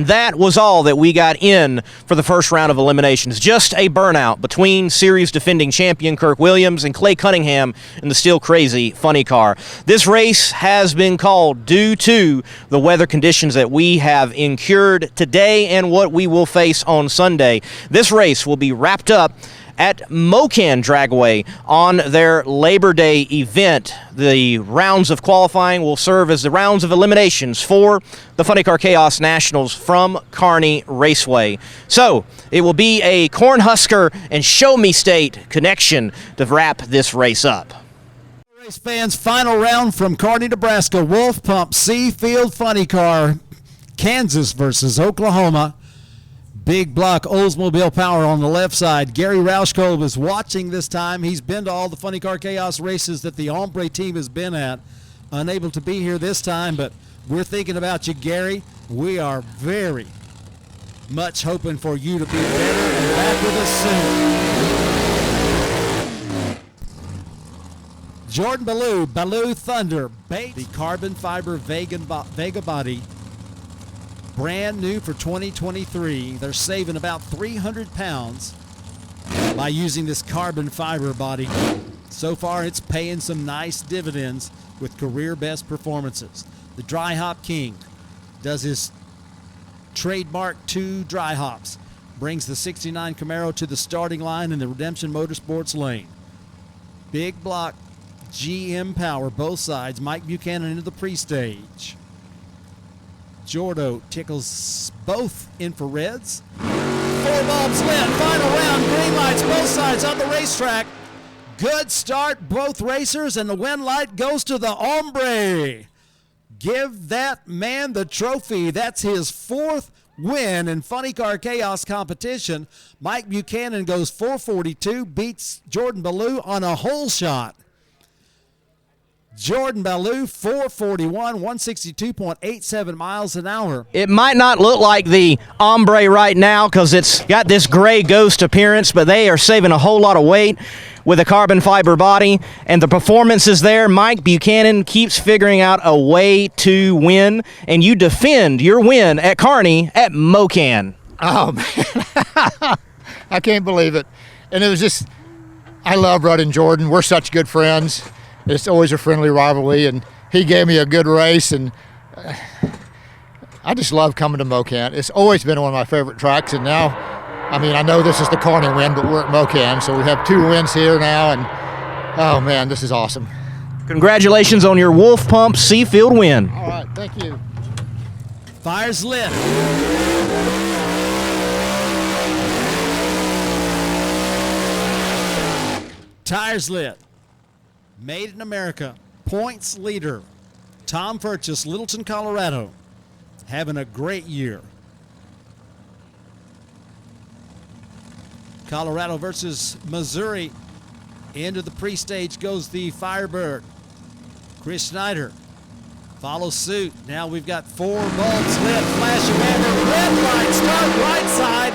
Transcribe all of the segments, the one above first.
And that was all that we got in for the first round of eliminations. Just a burnout between series defending champion Kirk Williams and Clay Cunningham in the still crazy funny car. This race has been called due to the weather conditions that we have incurred today and what we will face on Sunday. This race will be wrapped up at Mo-Kan Dragway on their Labor Day event. The rounds of qualifying will serve as the rounds of eliminations for the Funny Car Chaos Nationals from Kearney Raceway. So it will be a Cornhusker and Show Me State connection to wrap this race up. Race fans, final round from Kearney, Nebraska. Wolf Pump C Field Funny Car, Kansas versus Oklahoma. Big block Oldsmobile Power on the left side. Gary Rauschkolb is watching this time. He's been to all the Funny Car Chaos races that the Ombre team has been at. Unable to be here this time, but we're thinking about you, Gary. We are very much hoping for you to be better and back with us soon. Jordan Ballou Thunder, Bates, the carbon fiber Vega body. Brand new for 2023. They're saving about 300 pounds by using this carbon fiber body. So far, it's paying some nice dividends with career best performances. The Dry Hop King does his trademark 2 dry hops. Brings the 69 Camaro to the starting line in the Redemption Motorsports lane. Big block GM power, both sides. Mike Buchanan into the pre-stage. Jordo tickles both infrareds. 4 bulbs lit. Final round. Green lights both sides on the racetrack. Good start, both racers, and the win light goes to the Ombre. Give that man the trophy. That's his 4th win in Funny Car Chaos competition. Mike Buchanan goes 442, beats Jordan Ballou on a hole shot. Jordan Ballou, 441, 162.87 miles an hour. It might not look like the Ombre right now because it's got this gray ghost appearance, but they are saving a whole lot of weight with a carbon fiber body, and the performance is there. Mike Buchanan keeps figuring out a way to win, and you defend your win at Kearney at Mo-Kan. Oh, man. I can't believe it. And it was just, I love running Jordan. We're such good friends. It's always a friendly rivalry, and he gave me a good race, and I just love coming to Mo-Kan. It's always been one of my favorite tracks, and now, I mean, I know this is the Kearney win, but we're at Mo-Kan, so we have 2 wins here now, and oh, man, this is awesome. Congratulations on your Wolf Pump Seafield win. All right, thank you. Fire's lit. Tires lit. Made in America, points leader, Tom Purchase, Littleton, Colorado, having a great year. Colorado versus Missouri. Into the pre-stage goes the Firebird. Chris Schneider follows suit. Now we've got 4 bulbs lit, flashing amber, red light, start right side.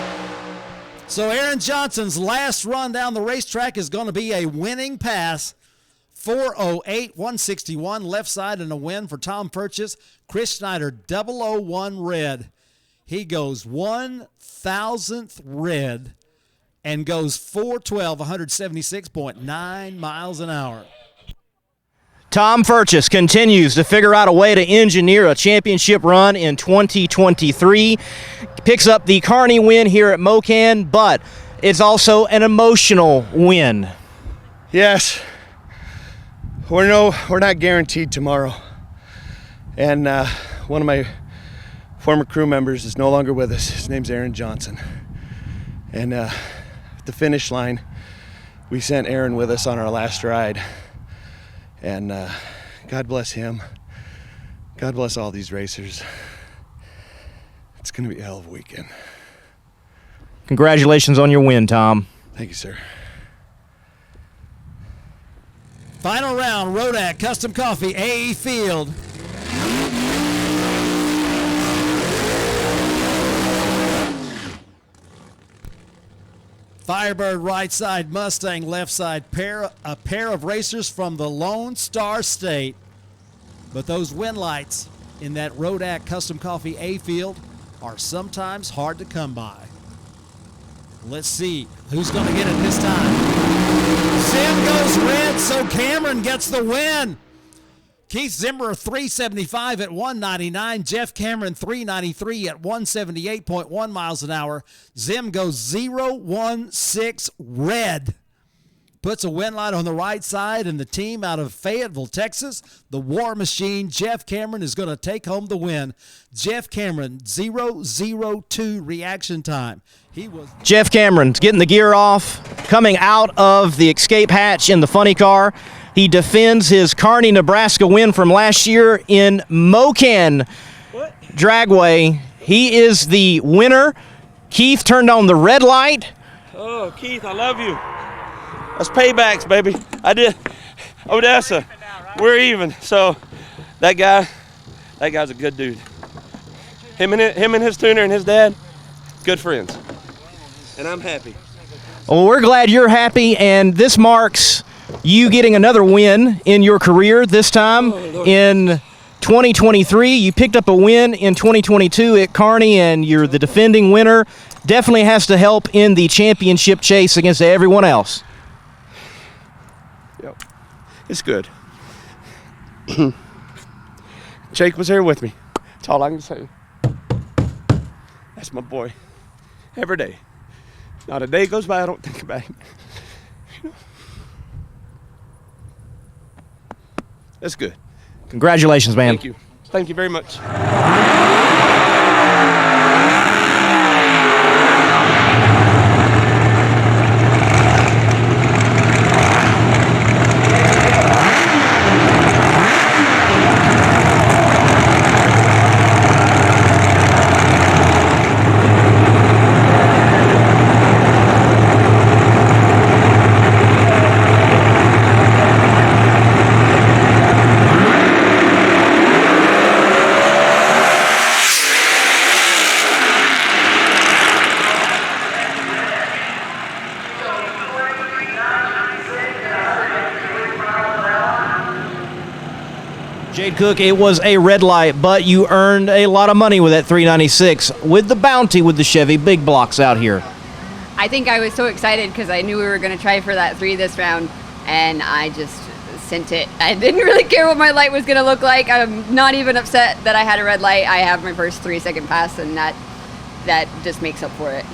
So Aaron Johnson's last run down the racetrack is going to be a winning pass. 408, 161 left side, and a win for Tom Purchase. Chris Schneider, 001 red. He goes 1,000th red and goes 412, 176.9 miles an hour. Tom Purchase continues to figure out a way to engineer a championship run in 2023. Picks up the Kearney win here at Mo-Kan, but it's also an emotional win. Yes. We're not guaranteed tomorrow. And one of my former crew members is no longer with us. His name's Aaron Johnson. And at the finish line, we sent Aaron with us on our last ride. And God bless him. God bless all these racers. It's going to be a hell of a weekend. Congratulations on your win, Tom. Thank you, sir. Final round, Rodak Custom Coffee, AE Field. Firebird right side, Mustang left side, a pair of racers from the Lone Star State. But those win lights in that Rodak Custom Coffee A field are sometimes hard to come by. Let's see who's going to get it this time. Zim goes red, so Cameron gets the win. Keith Zimmer 375 at 199. Jeff Cameron 393 at 178.1 miles an hour. Zim goes 0-1-6 red. Puts a win light on the right side, and the team out of Fayetteville, Texas, the War Machine, Jeff Cameron, is going to take home the win. Jeff Cameron, 0:02 reaction time. Jeff Cameron's getting the gear off, coming out of the escape hatch in the funny car. He defends his Kearney, Nebraska win from last year in Mo-Kan Dragway. He is the winner. Keith turned on the red light. Oh, Keith, I love you. That's paybacks, baby. I did. Odessa, we're even. So that guy's a good dude. Him and his tuner and his dad, good friends. And I'm happy. Well, we're glad you're happy, and this marks you getting another win in your career, this time in 2023. You picked up a win in 2022 at Kearney, and you're the defending winner. Definitely has to help in the championship chase against everyone else. Yep. It's good. Jake was here with me. That's all I can say. That's my boy. Every day. Not a day goes by I don't think about him. That's good. Congratulations, man. Thank you. Thank you very much. Jade Cook, it was a red light, but you earned a lot of money with that 396 with the bounty with the Chevy big blocks out here. I think I was so excited because I knew we were going to try for that 3 this round, and I just sent it. I didn't really care what my light was going to look like. I'm not even upset that I had a red light. I have my first 3-second pass, and that just makes up for it.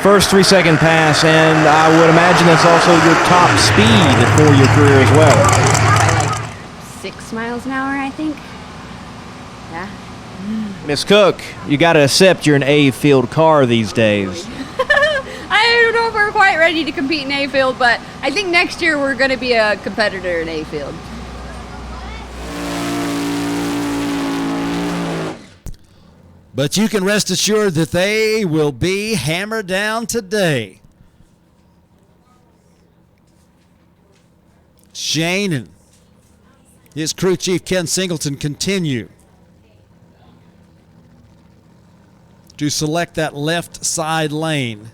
First 3-second pass, and I would imagine that's also your top speed for your career as well. 6 miles an hour, I think. Yeah. Miss Cook, you got to accept you're an A-field car these days. I don't know if we're quite ready to compete in A-field, but I think next year we're going to be a competitor in A-field. But you can rest assured that they will be hammered down today. Shane and his crew chief Ken Singleton continue to select that left side lane.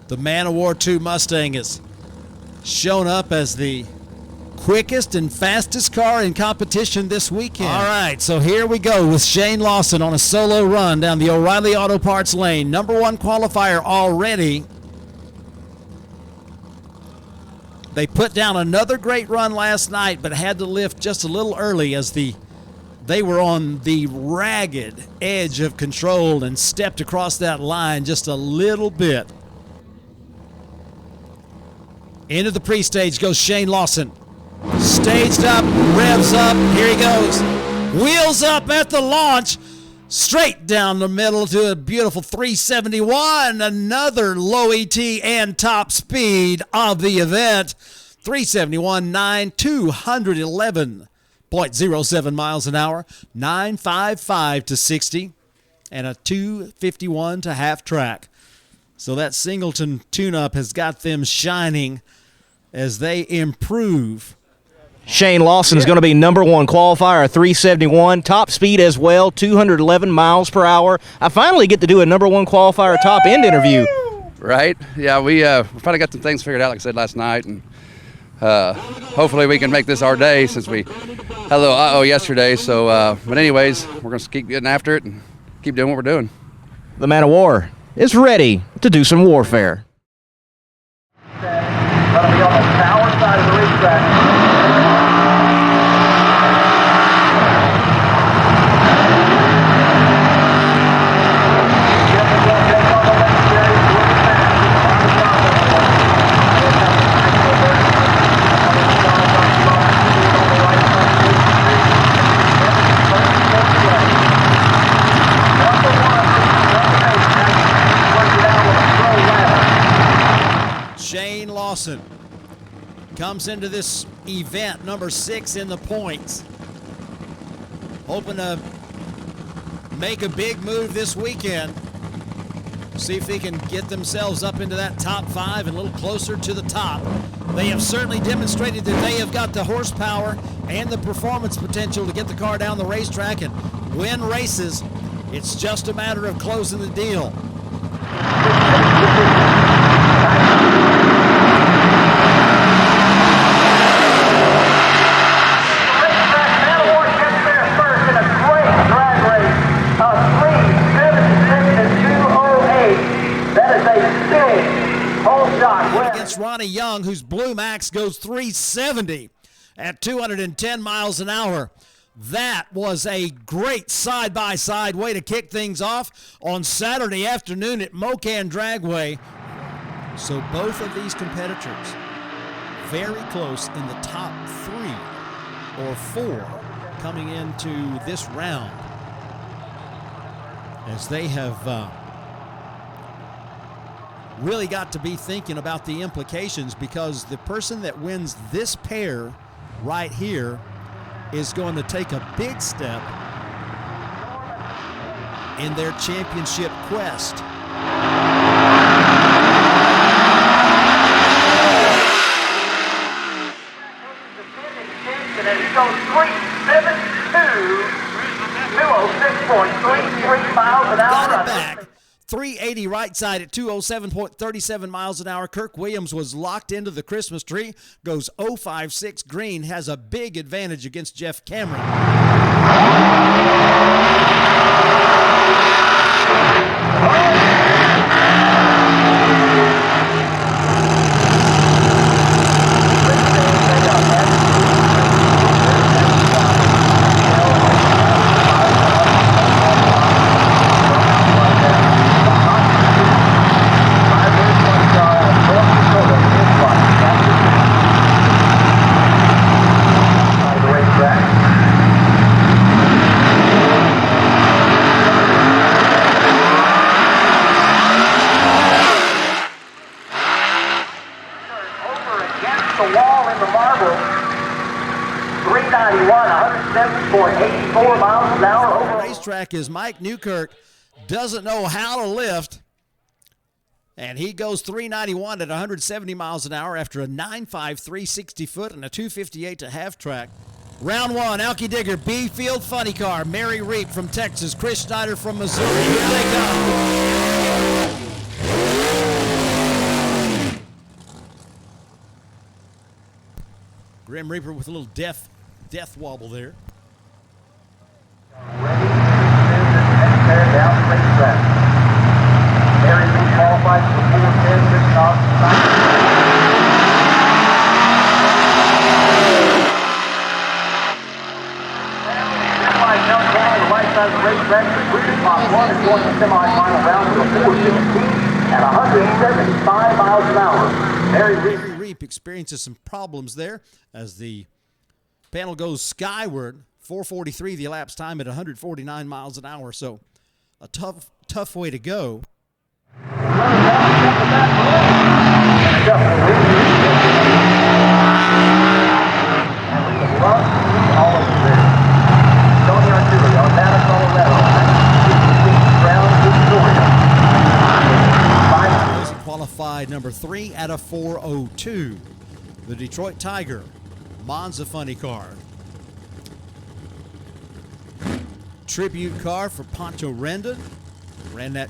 The Man of War 2 Mustang has shown up as the quickest and fastest car in competition this weekend. All right, so here we go with Shane Lawson on a solo run down the O'Reilly Auto Parts lane. Number 1 qualifier already. They put down another great run last night, but had to lift just a little early as they were on the ragged edge of control and stepped across that line just a little bit. Into the pre-stage goes Shane Lawson. Staged up, revs up, here he goes. Wheels up at the launch. Straight down the middle to a beautiful 371. Another low ET and top speed of the event. 371.9, 211.07 miles an hour. 955 to 60. And a 251 to half track. So that Singleton tune-up has got them shining as they improve. Shane Lawson's going to be number 1 qualifier, 371, top speed as well, 211 miles per hour. I finally get to do a number 1 qualifier top end interview. Right? Yeah, we finally got some things figured out, like I said last night, and hopefully we can make this our day since we had a little uh-oh yesterday. So, but anyways, we're going to keep getting after it and keep doing what we're doing. The man of war is ready to do some warfare. Going to be on the power side of the racetrack. Lawson comes into this event number 6 in the points, hoping to make a big move this weekend, see if they can get themselves up into that top 5 and a little closer to the top. They have certainly demonstrated that they have got the horsepower and the performance potential to get the car down the racetrack and win races. It's just a matter of closing the deal. Against Ronnie Young, whose Blue Max goes 370 at 210 miles an hour. That was a great side-by-side way to kick things off on Saturday afternoon at Mo-Kan Dragway. So both of these competitors very close in the top 3 or 4 coming into this round, as they have really got to be thinking about the implications, because the person that wins this pair right here is going to take a big step in their championship quest. And he goes 372, 206.33 miles an hour. Got it back. 380 right side at 207.37 miles an hour. Kirk Williams was locked into the Christmas tree. Goes 056 green. Has a big advantage against Jeff Cameron. The wall in the marble, 391, 107.84 miles an hour over. The racetrack is Mike Newkirk doesn't know how to lift, and he goes 391 at 170 miles an hour after a 9.5 360 foot and a 258 to half track. Round 1, Alky Digger, B Field Funny Car, Mary Reap from Texas, Chris Schneider from Missouri. Here they go. Grim Reaper with a little death wobble there. Ready to tear down the racetrack. Mary Reap qualified for the 410, Chris the right side of the racetrack. Top 1 is going to the semi-final round of the 416 at 175 miles an hour. Mary Reap experiences some problems there as the panel goes skyward. 4:43 the elapsed time at 149 miles an hour. So a tough way to go. Qualified number 3 at a 4:02. The Detroit Tiger Monza Funny Car. Tribute car for Pancho Rendon. Ran a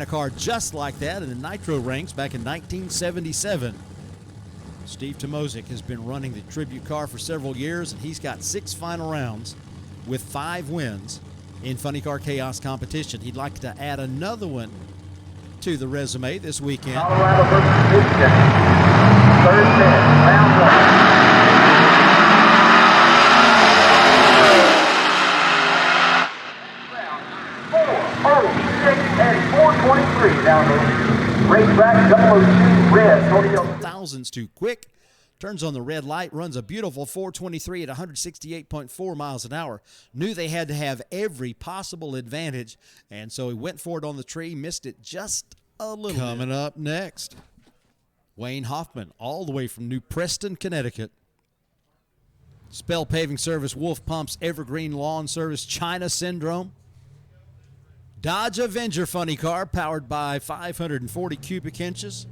car just like that in the Nitro ranks back in 1977. Steve Tomozik has been running the tribute car for several years, and he's got 6 final rounds with 5 wins in Funny Car Chaos competition. He'd like to add another one to the resume this weekend. Colorado versus Michigan. Third set, round 4:23 down the racetrack. 002 red. Thousands too quick. Turns on the red light, runs a beautiful 4:23 at 168.4 miles an hour. Knew they had to have every possible advantage, and so he went for it on the tree, missed it just a little. Coming up next, Wayne Hoffman, all the way from New Preston, Connecticut. Spell Paving Service, Wolf Pumps, Evergreen Lawn Service, China Syndrome. Dodge Avenger funny car powered by 540 cubic inches.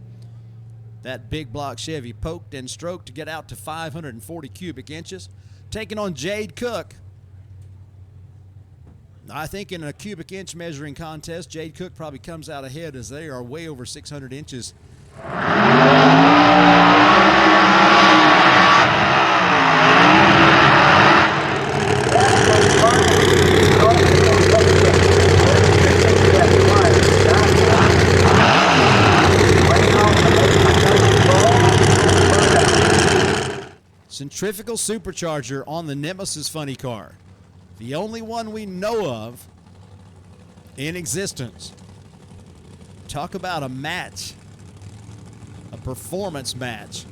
That big block Chevy poked and stroked to get out to 540 cubic inches. Taking on Jade Cook. I think in a cubic inch measuring contest, Jade Cook probably comes out ahead as they are way over 600 inches. Centrifugal supercharger on the Nemesis funny car. The only one we know of in existence. Talk about a match, a performance match.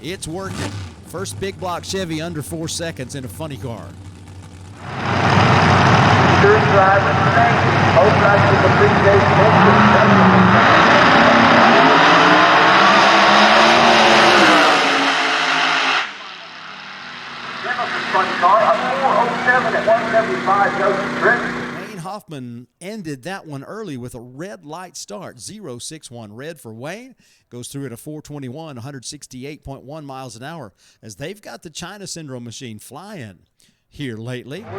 It's working. First big block Chevy under 4 seconds in a funny car. Wayne Hoffman ended that one early with a red light start. 061 red for Wayne. Goes through at a 421, 168.1 miles an hour, as they've got the China Syndrome machine flying here lately. Got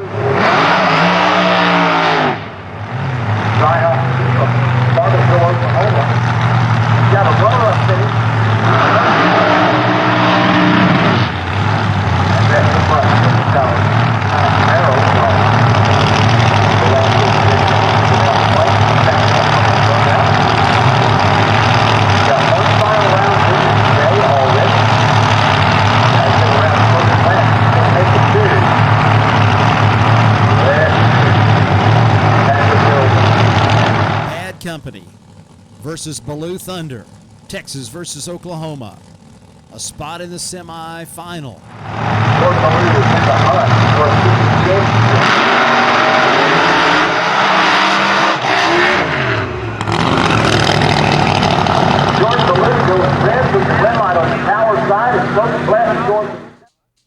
a runner-up finish. That's the front. Bad Company versus Baloo Thunder. Texas versus Oklahoma. A spot in the semi-final.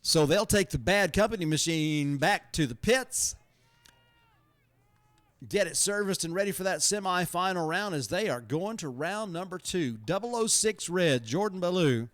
So they'll take the Bad Company machine back to the pits, get it serviced and ready for that semi-final round as they are going to round number 2. 006 red, Jordan Ballou.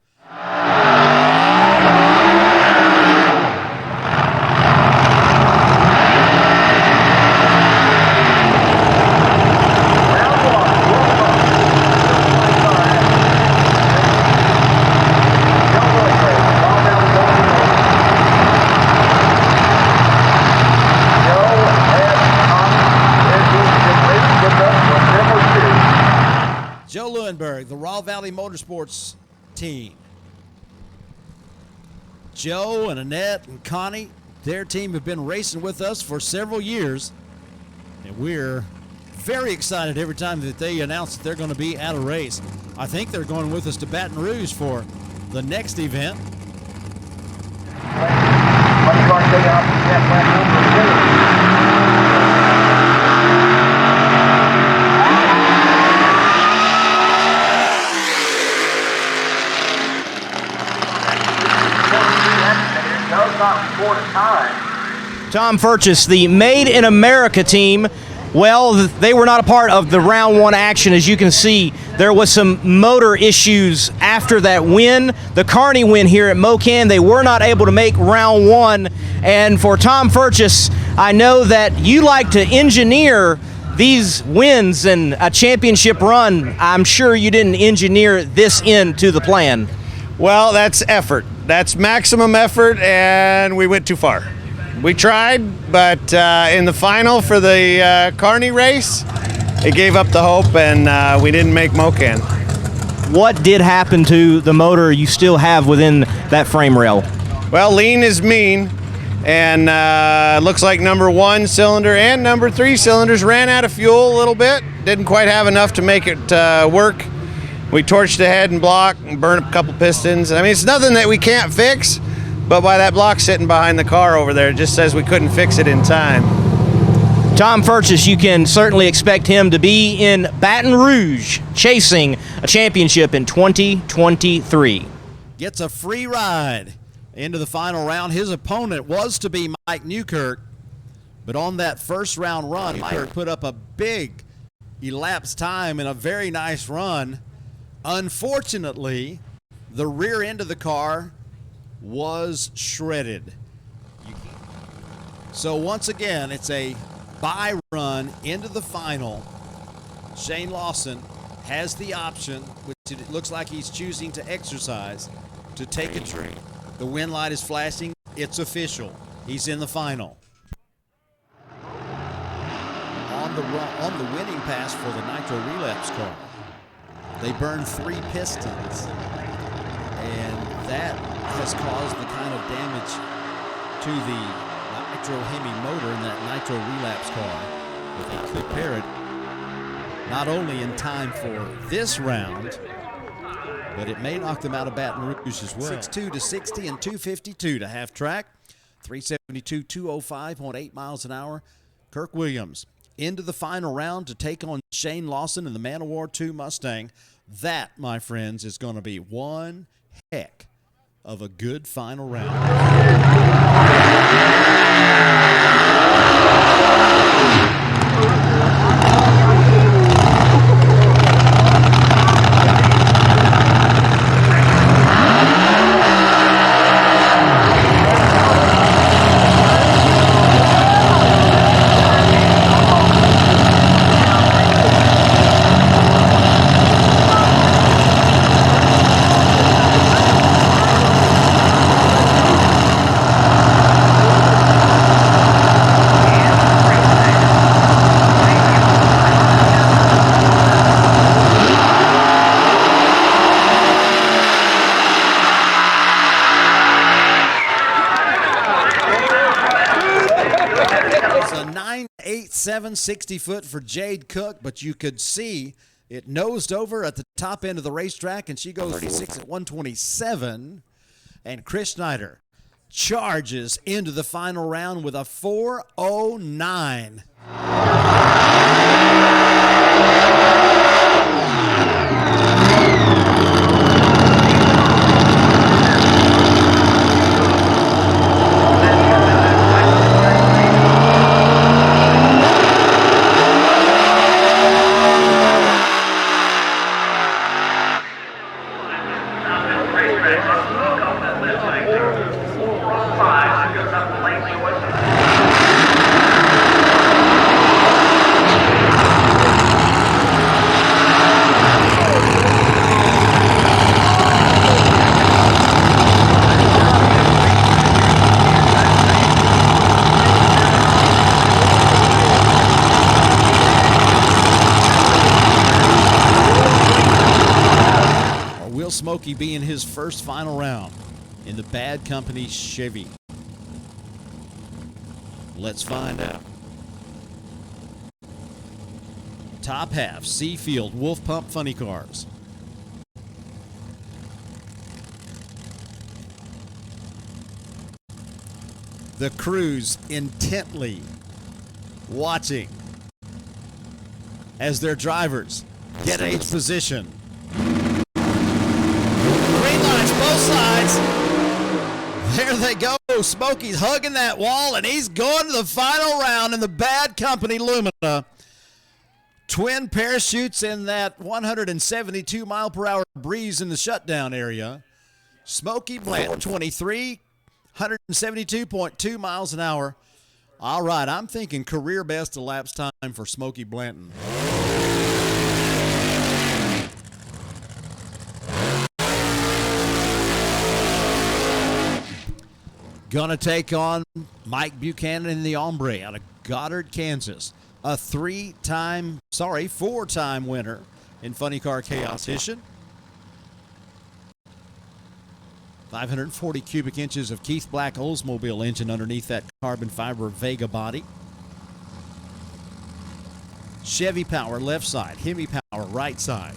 Joe Lewinberg, the Raw Valley Motorsports team. Joe and Annette and Connie, their team have been racing with us for several years, and we're very excited every time that they announce that they're going to be at a race. I think they're going with us to Baton Rouge for the next event. Tom Furchess, the Made in America team, well, they were not a part of the round 1 action. As you can see, there was some motor issues after that win. The Kearney win here at Mo-Kan, they were not able to make round 1. And for Tom Furchess, I know that you like to engineer these wins and a championship run, I'm sure you didn't engineer this into the plan. Well, that's effort. That's maximum effort, and we went too far. We tried, but in the final for the Kearney race, it gave up the hope, and we didn't make Mo-Kan. What did happen to the motor you still have within that frame rail? Well, lean is mean, and looks like number 1 cylinder and number 3 cylinders ran out of fuel a little bit. Didn't quite have enough to make it work. We torched the head and block and burned a couple pistons. I mean, it's nothing that we can't fix, but by that block sitting behind the car over there, it just says we couldn't fix it in time. Tom Furches, you can certainly expect him to be in Baton Rouge chasing a championship in 2023. Gets a free ride into the final round. His opponent was to be Mike Newkirk, but on that first round run, Mike put up a big elapsed time and a very nice run. Unfortunately, the rear end of the car was shredded. So once again, it's a bye run into the final. Shane Lawson has the option, which it looks like he's choosing to exercise, to take a tree. The wind light is flashing. It's official. He's in the final. On the winning pass for the Nitro Relapse car, they burned 3 pistons, and that has caused the kind of damage to the Nitro Hemi motor in that Nitro Relapse car that they could repair it not only in time for this round, but it may knock them out of Baton Rouge as well. 6.2 to 60 and 252 to half track. 372, 205.8 miles an hour. Kirk Williams into the final round to take on Shane Lawson in the Man of War 2 Mustang. That, my friends, is going to be one heck of a good final round. It's a 9.87 60-foot for Jade Cook, but you could see it nosed over at the top end of the racetrack, and she goes 36 at 127. And Chris Snyder charges into the final round with a 4.09. Smokey be in his first final round in the Bad Company Chevy? Let's find out. Top half, Seafield, Wolf Pump Funny Cars. The crews intently watching as their drivers get age position. Both sides. There they go. Smokey's hugging that wall, and he's going to the final round in the Bad Company Lumina. Twin parachutes in that 172 mile per hour breeze in the shutdown area. Smokey Bland, 23, 172.2 miles an hour All right, I'm thinking career best elapsed time for Smokey Blanton. Gonna take on Mike Buchanan in the Ombre out of Goddard, Kansas. A four-time winner in Funny Car Chaos Edition. 540 cubic inches of Keith Black Oldsmobile engine underneath that carbon fiber Vega body. Chevy power left side, Hemi power right side.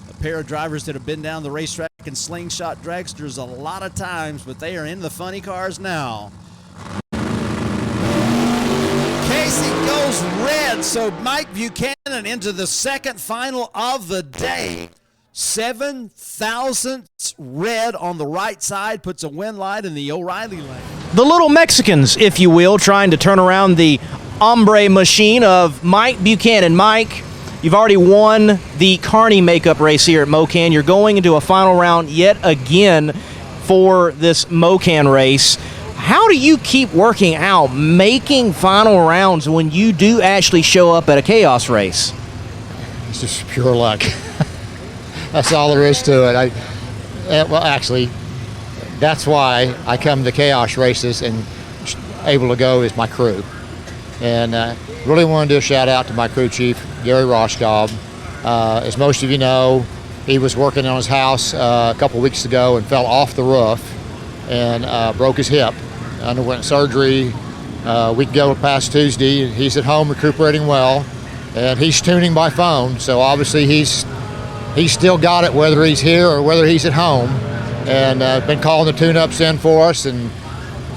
A pair of drivers that have been down the racetrack and slingshot dragsters a lot of times, but they are in the funny cars now. Casey goes red, so Mike Buchanan into the second final of the day. 7 thousandths red on the right side puts a win light in the O'Reilly lane. The little Mexicans, if you will, trying to turn around the Ombre machine of Mike Buchanan. Mike, you've already won the Kearney makeup race here at Mo-Kan. You're going into a final round yet again for this Mo-Kan race. How do you keep working out, making final rounds when you do actually show up at a chaos race? It's just pure luck. That's all there is to it. Well, actually, that's why I come to chaos races and able to go is my crew. And really want to do a shout out to my crew chief, Gary Roshkob. As most of you know, he was working on his house a couple weeks ago and fell off the roof and broke his hip. Underwent surgery a week ago past Tuesday. He's at home recuperating well, and he's tuning by phone. So obviously he's still got it whether he's here or whether he's at home, and been calling the tune-ups in for us and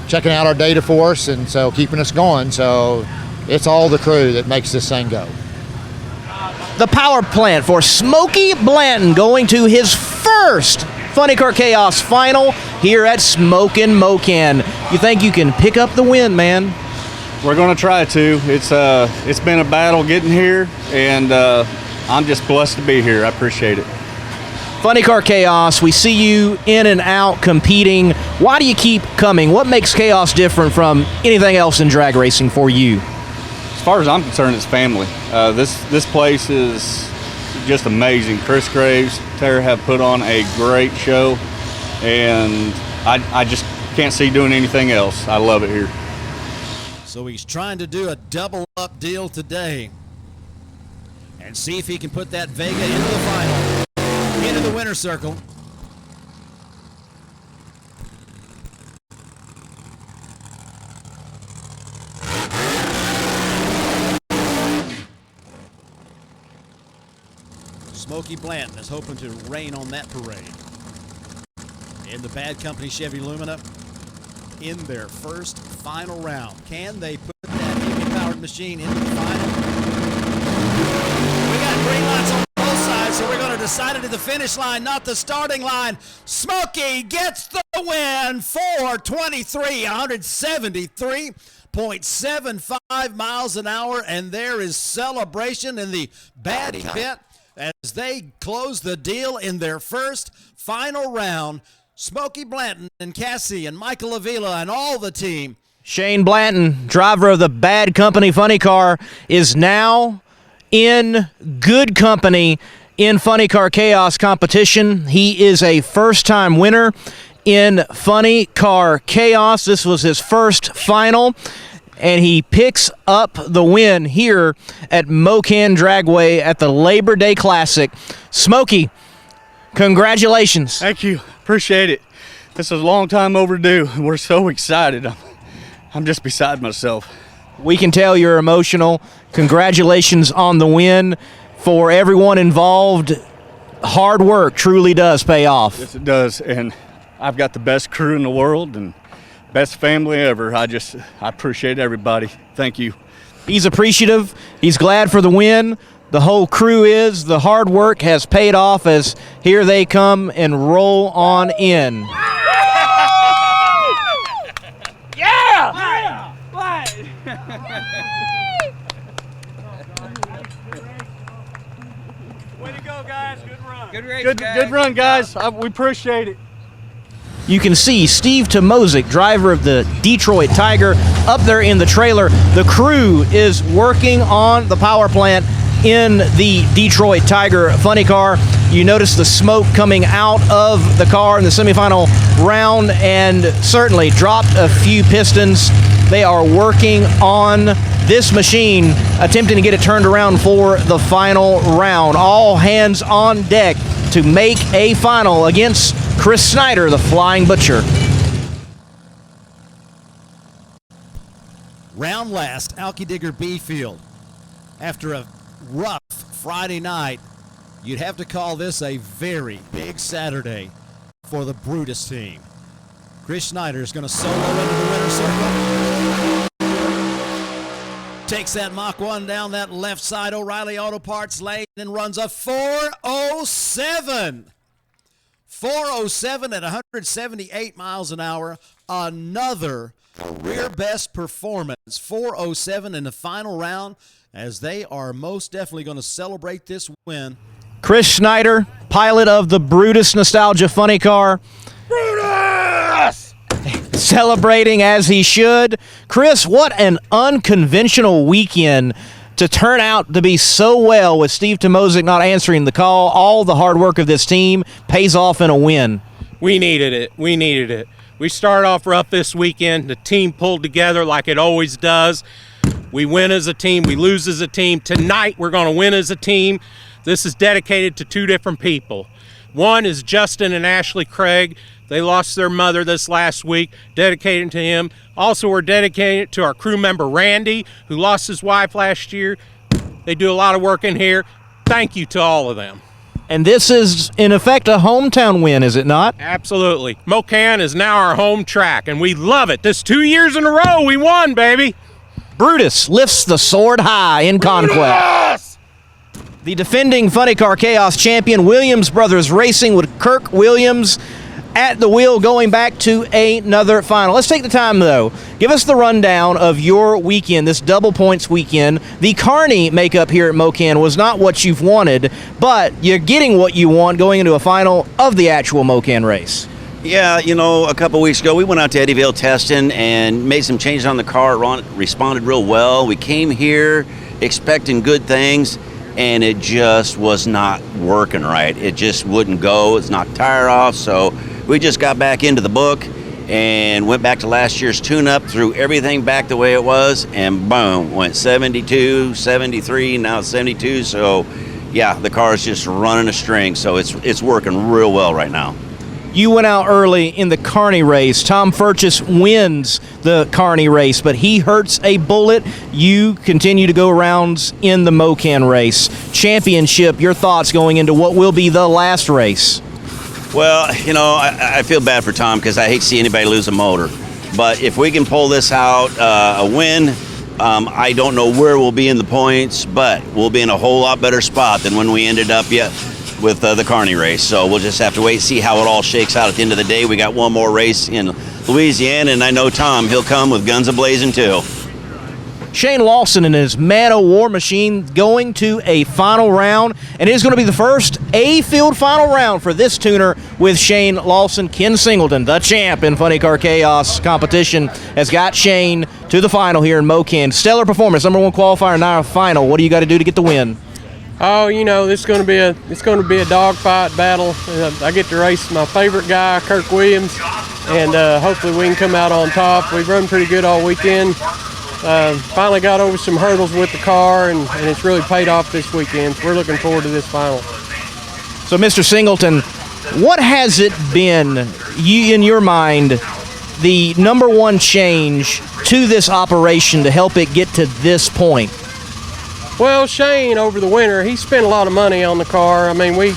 checking out our data for us, and so keeping us going. So it's all the crew that makes this thing go. The power plant for Smokey Blanton going to his first Funny Car Chaos final here at Smokin' Mo-Kan. You think you can pick up the win, man? We're going to try to. It's been a battle getting here, and I'm just blessed to be here. I appreciate it. Funny Car Chaos, we see you in and out competing. Why do you keep coming? What makes Chaos different from anything else in drag racing for you? As far as I'm concerned, it's family. This place is just amazing. Chris Graves, Tara have put on a great show, and I just can't see doing anything else. I love it here. So he's trying to do a double-up deal today and see if he can put that Vega into the final, into the winner's circle. Smokey Blanton is hoping to rain on that parade. In the Bad Company Chevy Lumina, in their first final round. Can they put that heavy-powered machine into the final? We got green lights on both sides, so we're going to decide it at the finish line, not the starting line. Smokey gets the win for 173.75 miles an hour, and there is celebration in the Bad Pit as they close the deal in their first final round. Smokey Blanton and Cassie and Michael Avila and all the team. Shane Blanton, driver of the Bad Company Funny Car, is now in good company in Funny Car Chaos competition. He is a first-time winner in Funny Car Chaos. This was his first final, and he picks up the win here at Mo-Kan Dragway at the Labor Day Classic. Smokey, congratulations. Thank you. Appreciate it. This is a long time overdue. We're so excited. I'm just beside myself. We can tell you're emotional. Congratulations on the win. For everyone involved, hard work truly does pay off. Yes, it does. And I've got the best crew in the world and best family ever. I appreciate everybody. Thank you. He's appreciative. He's glad for the win. The whole crew is. The hard work has paid off as here they come and roll on in. Yeah! Way to go, guys. Good run. Good race, guys. Good run, guys. We appreciate it. you can see Steve Tomozik, driver of the Detroit Tiger, up there in the trailer. The crew is working on the power plant in the Detroit Tiger funny car. You notice the smoke coming out of the car in the semifinal round, and certainly dropped a few pistons. They are working on this machine, attempting to get it turned around for the final round. All hands on deck to make a final against Chris Snyder, the Flying Butcher. Round last, Alky Digger B Field. After a rough Friday night, you'd have to call this a very big Saturday for the Brutus team. Chris Snyder is going to solo into the winner's circle. Takes that Mach 1 down that left side O'Reilly Auto Parts lane and runs a 407. 407 at 178 miles an hour. Another career best performance. 407 in the final round, as they are most definitely going to celebrate this win. Chris Snyder, pilot of the Brutus Nostalgia Funny Car. Brutus! Celebrating as he should. Chris, what an unconventional weekend to turn out to be so well with Steve Tomozik not answering the call. All the hard work of this team pays off in a win. We needed it. We needed it. We started off rough this weekend. The team pulled together like it always does. We win as a team. We lose as a team. Tonight, we're going to win as a team. This is dedicated to two different people. One is Justin and Ashley Craig. They lost their mother this last week, dedicated to him. Also, we're dedicated to our crew member, Randy, who lost his wife last year. They do a lot of work in here. Thank you to all of them. And this is, in effect, a hometown win, is it not? Absolutely. Mo-Kan is now our home track, and we love it. This 2 years in a row, we won, baby. Brutus lifts the sword high in conquest. Yes! The defending Funny Car Chaos champion, Williams Brothers Racing, with Kirk Williams at the wheel going back to another final. Let's take the time, though. Give us the rundown of your weekend, this double points weekend. The Kearney makeup here at Mo-Kan was not what you've wanted, but you're getting what you want going into a final of the actual Mo-Kan race. Yeah, you know, a couple weeks ago we went out to Eddyville testing and made some changes on the car. It responded real well. We came here expecting good things, and it just was not working right. It just wouldn't go. It's knocked tire off, so we just got back into the book and went back to last year's tune-up, threw everything back the way it was, and boom, went 72, 73, now it's 72. So, yeah, the car is just running a string, so it's working real well right now. You went out early in the Kearney race. Tom Furchess wins the Kearney race, but he hurts a bullet. You continue to go rounds in the Mo-Kan race. Championship, your thoughts going into what will be the last race? Well, you know, I feel bad for Tom because I hate to see anybody lose a motor. But if we can pull this out, a win, I don't know where we'll be in the points, but we'll be in a whole lot better spot than when we ended up with the Kearney race. So we'll just have to wait and see how it all shakes out at the end of the day. We got one more race in Louisiana, and I know Tom, he'll come with guns a-blazing too. Shane Lawson and his Man O' War machine going to a final round, and it is going to be the first A-field final round for this tuner with Shane Lawson. Ken Singleton, the champ in Funny Car Chaos competition, has got Shane to the final here in Mo-Kan. Stellar performance, number one qualifier, now a final. What do you got to do to get the win? Oh, you know, it's going to be a dogfight battle. I get to race my favorite guy, Kirk Williams, and hopefully we can come out on top. We've run pretty good all weekend. Finally got over some hurdles with the car, and it's really paid off this weekend. So we're looking forward to this final. So, Mr. Singleton, what has it been, in your mind, the number one change to this operation to help it get to this point? Well, Shane, over the winter, he spent a lot of money on the car. I mean, we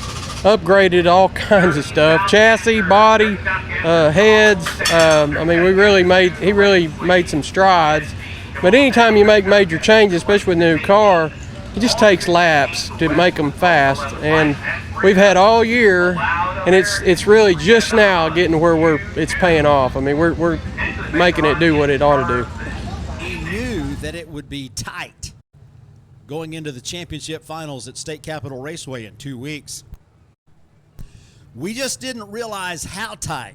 upgraded all kinds of stuff: chassis, body, heads. I mean, he really made some strides. But anytime you make major changes, especially with a new car, it just takes laps to make them fast. And we've had all year, and it's really just now getting where it's paying off. I mean, we're making it do what it ought to do. He knew that it would be tight going into the championship finals at State Capitol Raceway in 2 weeks. We just didn't realize how tight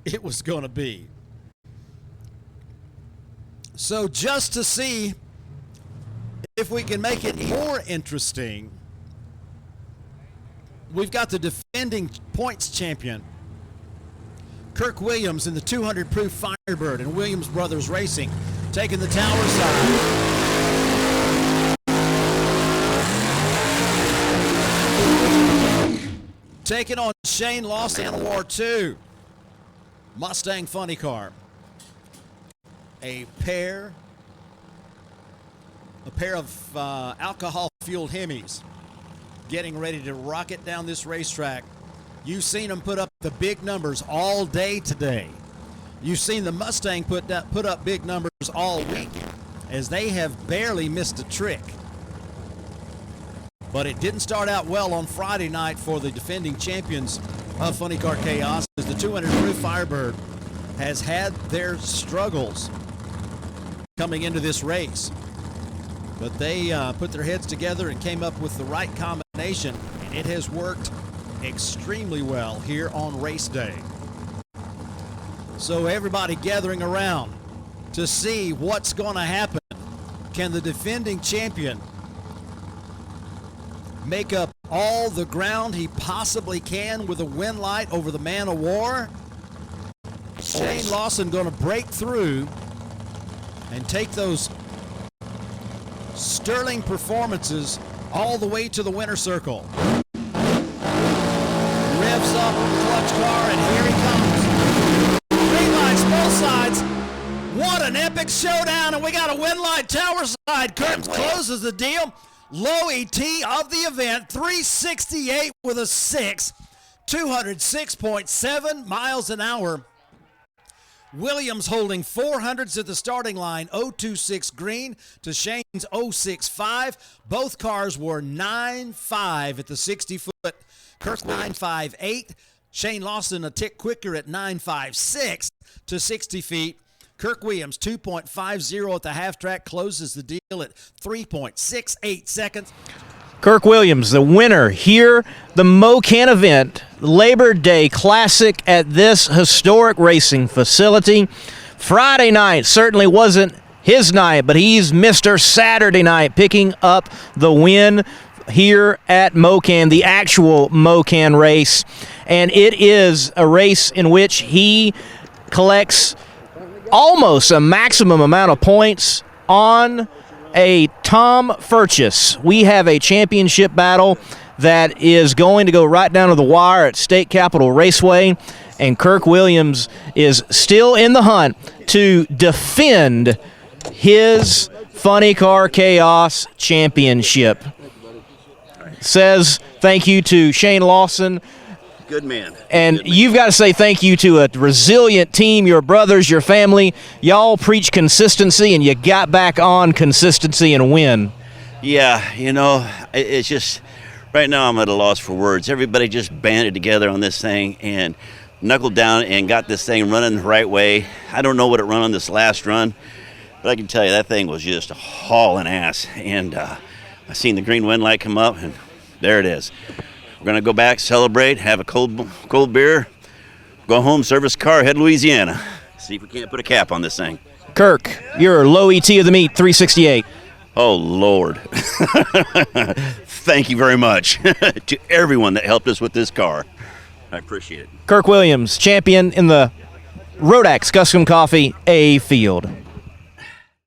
it was going to be. So just to see if we can make it more interesting, we've got the defending points champion, Kirk Williams, in the 200 proof Firebird, and Williams Brothers Racing taking the tower side. Taking on Shane Lawson in a War 2 Mustang funny car. A pair of alcohol-fueled Hemis getting ready to rocket down this racetrack. You've seen them put up the big numbers all day today. You've seen the Mustang put up big numbers all week, as they have barely missed a trick. But it didn't start out well on Friday night for the defending champions of Funny Car Chaos, as the 200 proof Firebird has had their struggles coming into this race. But they put their heads together and came up with the right combination, and it has worked extremely well here on race day. So everybody gathering around to see what's going to happen. Can the defending champion make up all the ground he possibly can with a win light over the Man of War? Shane Lawson going to break through and take those sterling performances all the way to the winner's circle. Revs up the clutch car, and here he comes. Green lights, both sides. What an epic showdown, and we got a win light tower side. Kirk closes the deal. Low ET of the event, 368 with a 6, 206.7 miles an hour. Williams holding 400s at the starting line, 026 green to Shane's 065. Both cars were 9.5 at the 60-foot. Kirk 9.58. Shane Lawson a tick quicker at 9.56 to 60 feet. Kirk Williams 2.50 at the half track, closes the deal at 3.68 seconds. Kirk Williams, the winner here, the Mo-Kan event, Labor Day Classic at this historic racing facility. Friday night certainly wasn't his night, but he's Mr. Saturday night, picking up the win here at Mo-Kan, the actual Mo-Kan race. And it is a race in which he collects almost a maximum amount of points on a Tom Furchess. We have a championship battle that is going to go right down to the wire at State Capitol Raceway, and Kirk Williams is still in the hunt to defend his Funny Car Chaos championship. Says thank you to Shane Lawson. Good man. And you've got to say thank you to a resilient team, your brothers, your family. Y'all preach consistency, and you got back on consistency and win. Yeah, you know, it's just, right now I'm at a loss for words. Everybody just banded together on this thing and knuckled down and got this thing running the right way. I don't know what it run on this last run, but I can tell you that thing was just hauling ass. And I seen the green wind light come up, and there it is. We're going to go back, celebrate, have a cold beer, go home, service car, head to Louisiana. See if we can't put a cap on this thing. Kirk, your low ET of the meet, 368. Oh, Lord. Thank you very much to everyone that helped us with this car. I appreciate it. Kirk Williams, champion in the Rodax Custom Coffee A field.